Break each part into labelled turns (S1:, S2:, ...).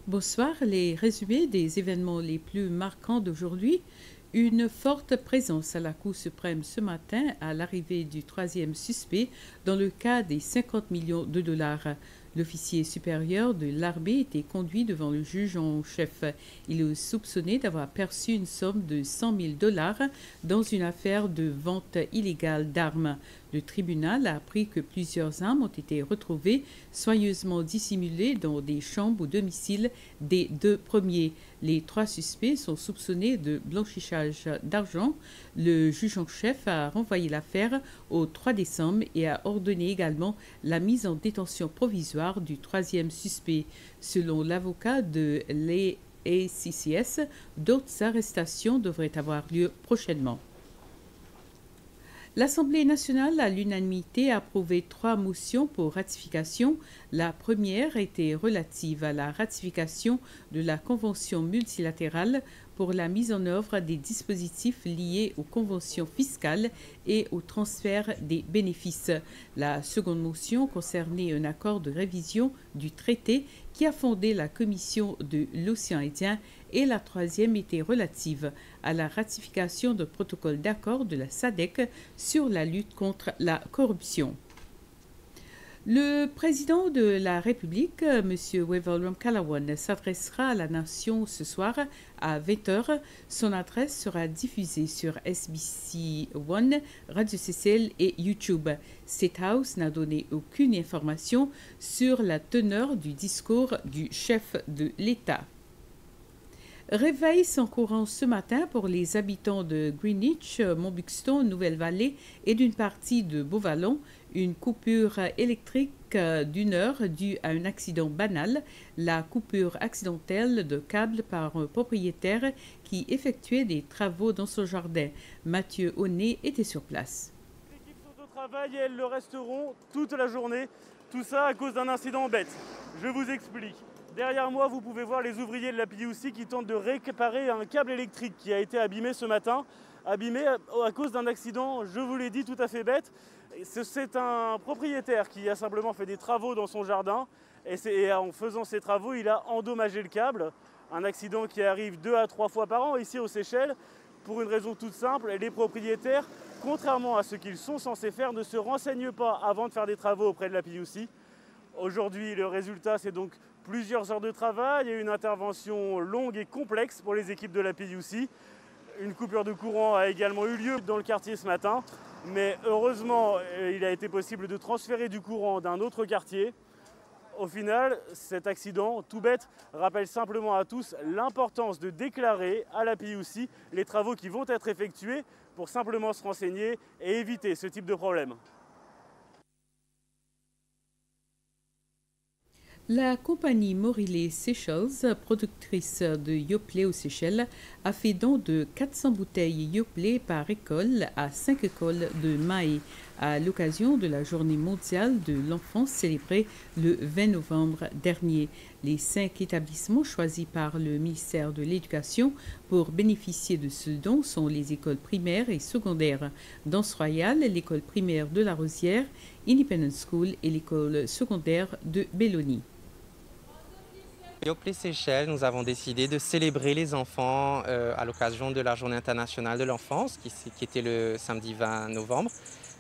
S1: Bonsoir, les résumés des événements les plus marquants d'aujourd'hui. Une forte présence à la Cour suprême ce matin à l'arrivée du troisième suspect dans le cas des 50 millions de dollars. L'officier supérieur de l'armée était conduit devant le juge en chef. Il est soupçonné d'avoir perçu une somme de 100 000 dollars dans une affaire de vente illégale d'armes. Le tribunal a appris que plusieurs armes ont été retrouvées soigneusement dissimulées dans des chambres ou domiciles des deux premiers. Les trois suspects sont soupçonnés de blanchissage d'argent. Le juge en chef a renvoyé l'affaire au 3 décembre et a ordonné également la mise en détention provisoire du troisième suspect. Selon l'avocat de l'ACCS, d'autres arrestations devraient avoir lieu prochainement. L'Assemblée nationale, à l'unanimité, a approuvé 3 motions pour ratification. La première était relative à la ratification de la Convention multilatérale pour la mise en œuvre des dispositifs liés aux conventions fiscales et au transfert des bénéfices. La seconde motion concernait un accord de révision du traité qui a fondé la Commission de l'océan Indien, et la troisième était relative à la ratification d'un protocole d'accord de la SADC sur la lutte contre la corruption. Le président de la République, M. Wavell Ramkalawan, s'adressera à la nation ce soir à 20 h. Son adresse sera diffusée sur SBC One, Radio CCL et YouTube. State House n'a donné aucune information sur la teneur du discours du chef de l'État. Réveil sans courant ce matin pour les habitants de Greenwich, Montbuxton, Nouvelle-Vallée et d'une partie de Beauvallon. Une coupure électrique d'1 heure due à un accident banal, la coupure accidentelle de câbles par un propriétaire qui effectuait des travaux dans son jardin. Mathieu Honnet était sur place.
S2: Les équipes sont au travail et elles le resteront toute la journée. Tout ça à cause d'un incident bête. Je vous explique. Derrière moi, vous pouvez voir les ouvriers de la PUC qui tentent de réparer un câble électrique qui a été abîmé ce matin. Abîmé à cause d'un accident, je vous l'ai dit, tout à fait bête. C'est un propriétaire qui a simplement fait des travaux dans son jardin et en faisant ces travaux, il a endommagé le câble. Un accident qui arrive 2 à 3 fois par an ici aux Seychelles pour une raison toute simple. Les propriétaires, contrairement à ce qu'ils sont censés faire, ne se renseignent pas avant de faire des travaux auprès de la PUC. Aujourd'hui, le résultat, c'est donc plusieurs heures de travail et une intervention longue et complexe pour les équipes de la PUC. Une coupure de courant a également eu lieu dans le quartier ce matin, mais heureusement, il a été possible de transférer du courant d'un autre quartier. Au final, cet accident, tout bête, rappelle simplement à tous l'importance de déclarer à la PUC les travaux qui vont être effectués pour simplement se renseigner et éviter ce type de problème.
S1: La compagnie Morilé Seychelles, productrice de Yoplait aux Seychelles, a fait don de 400 bouteilles Yoplait par école à 5 écoles de Mahé à l'occasion de la Journée mondiale de l'enfance célébrée le 20 novembre dernier. Les 5 établissements choisis par le ministère de l'Éducation pour bénéficier de ce don sont les écoles primaires et secondaires d'Anse Royal, l'école primaire de La Rosière, Independence School et l'école secondaire de Belloni.
S3: Yoplait Seychelles, nous avons décidé de célébrer les enfants à l'occasion de la Journée internationale de l'enfance qui était le samedi 20 novembre.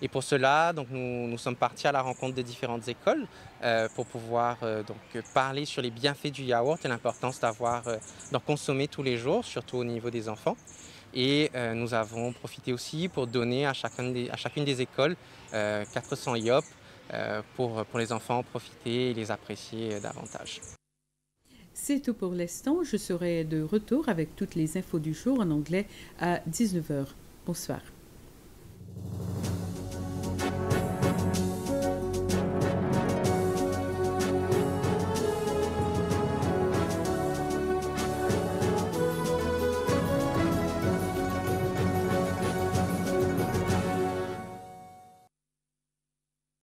S3: Et pour cela, donc, nous sommes partis à la rencontre de différentes écoles pour pouvoir parler sur les bienfaits du yaourt et l'importance d'en consommer tous les jours, surtout au niveau des enfants. Et nous avons profité aussi pour donner à chacune des écoles 400 yop pour les enfants profiter et les apprécier davantage.
S1: C'est tout pour l'instant. Je serai de retour avec toutes les infos du jour en anglais à 19 h. Bonsoir.